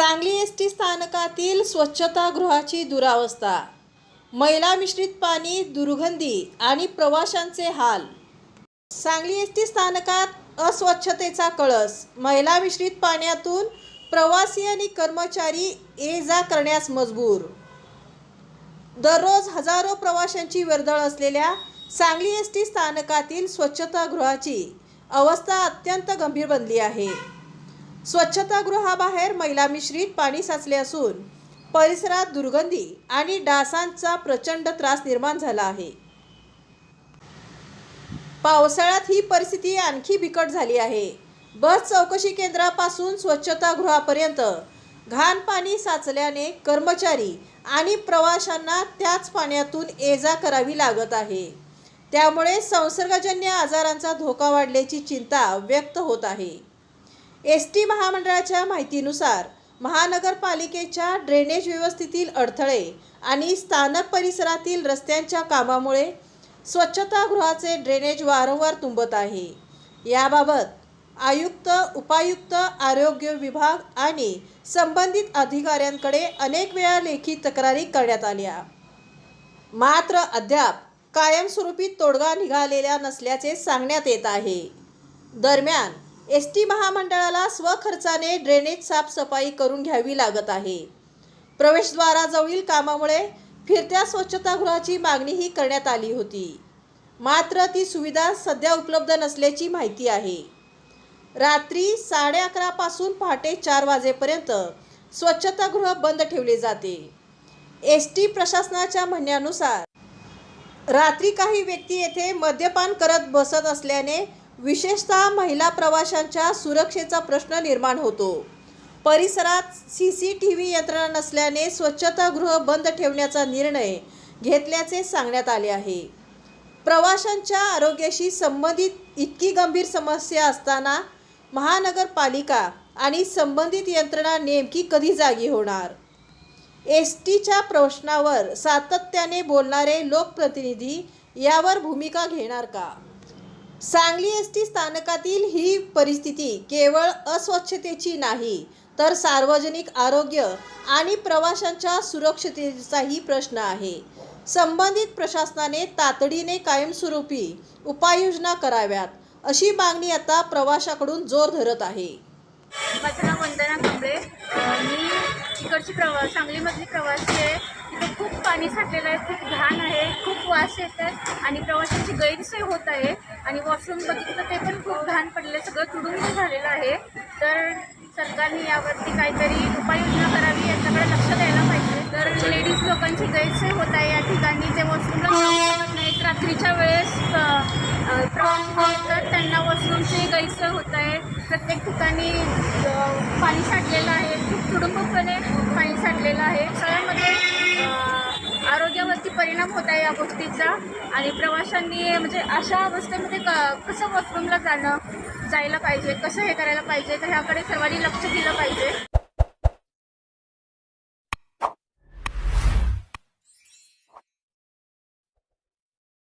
Sangli ST स्थानकातील स्वच्छतागृहाची दुरावस्था, मैला मिश्रित पाणी, दुर्गंधी आणि प्रवाशांचे हाल. सांगली एसटी स्थानकात अस्वच्छतेचा कळस. मैला मिश्रित पाण्यातून प्रवासी आणि कर्मचारी ये-जा करण्यास मजबूर. दररोज हजारो प्रवाशांची वर्दळ असलेल्या सांगली एसटी स्थानकातील स्वच्छतागृहाची अवस्था अत्यंत गंभीर बनली आहे. स्वच्छतागृहाबाहेर मैला मिश्रित पाणी साचले असून परिसरात दुर्गंधी आणि डासांचा प्रचंड त्रास निर्माण झाला आहे. पावसाळ्यात ही परिस्थिती आणखी बिकट झाली आहे. बस चौकशी केंद्रापासून स्वच्छतागृहापर्यंत घाण पाणी साचल्याने कर्मचारी आणि प्रवाशांना त्याच पाण्यातून ये-जा करावी लागत आहे. त्यामुळे संसर्गजन्य आजारांचा धोका वाढल्याची चिंता व्यक्त होत आहे. एसटी महामंडळाच्या माहितीनुसार महानगरपालिकेच्या ड्रेनेज व्यवस्थेतील अडथळे आणि स्थानक परिसरातील रस्त्यांच्या कामामुळे स्वच्छतागृहाचे ड्रेनेज वारंवार तुंबत आहे. याबाबत आयुक्त, उपायुक्त, आरोग्य विभाग आणि संबंधित अधिकाऱ्यांकडे अनेक वेळा लेखी तक्रारी करण्यात आल्या, मात्र अद्याप कायमस्वरूपी तोडगा निघालेला नसल्याचे सांगण्यात येत आहे. दरम्यान एसटी महामंडळाला स्वखर्चाने ड्रेनेज साफसफाई करून घ्यावी लागत आहे. प्रवेशद्वाराजवळील कामामुळे फिरत्या स्वच्छतागृहाची मागणीही करण्यात आली होती, मात्र ती सुविधा सध्या उपलब्ध नसल्याची माहिती आहे. रात्री 11:30 पासून पहाटे 4 वाजेपर्यंत स्वच्छतागृह बंद ठेवले जाते. एसटी प्रशासनाच्या म्हणण्यानुसार रात्री काही व्यक्ती येथे मद्यपान करत बसत असल्याने विशेषतः महिला प्रवाशांच्या सुरक्षेचा प्रश्न निर्माण होतो. परिसरात CCTV यंत्रणा नसल्याने स्वच्छतागृह बंद ठेवण्याचा निर्णय घेतल्याचे सांगण्यात आले आहे. प्रवाशांच्या आरोग्याशी संबंधित इतकी गंभीर समस्या असताना महानगरपालिका आणि संबंधित यंत्रणा नेमकी कधी जागी होणार? एसटीच्या प्रश्नावर सातत्याने बोलणारे लोकप्रतिनिधी यावर भूमिका घेणार का? सांगली एसटी स्थानकातील ही परिस्थिती केवळ अस्वच्छतेची नाही, तर सार्वजनिक आरोग्य आणि प्रवाशांच्या सुरक्षिततेचाही प्रश्न आहे. संबंधित प्रशासनाने तातडीने कायमस्वरूपी उपाययोजना कराव्यात, अशी मागणी आता प्रवाशाकडून जोर धरत आहे. माझं नाव वंदना कांबळे. मी इकडची सांगलीमधली प्रवासी आहे. तिथे खूप पाणी साठलेलं आहे, खूप घाण आहे, खूप वास येत आहे आणि प्रवाशांची गैरसोय होत आहे. आणि वॉशरूम बघितलं ते पण खूप घाण पडले, सगळं तुडुंब झालेलं आहे. तर सरकारने यावरती काहीतरी उपाययोजना करावी, याच्याकडे लक्ष द्यायला पाहिजे. तर लेडीज लोकांची गैरसोय होत आहे या ठिकाणी. ते वॉशरूमला जाऊ नाहीत. रात्रीच्या वेळेस प्रवास तर त्यांना वॉशरूमची गैरसोय होत आहे. प्रत्येक ठिकाणी पाणी साठलेलं आहे, खूप तुडुंबपणे पाणी साठलेलं आहे. सगळ्यामध्ये आरोग्यावरती परिणाम होत आहे या गोष्टीचा. आणि प्रवाशांनी म्हणजे अशा अवस्थेमध्ये कसं वॉशरूमला जायला पाहिजे, कसं हे करायला पाहिजे, तर ह्याकडे सर्वांनी लक्ष दिलं पाहिजे.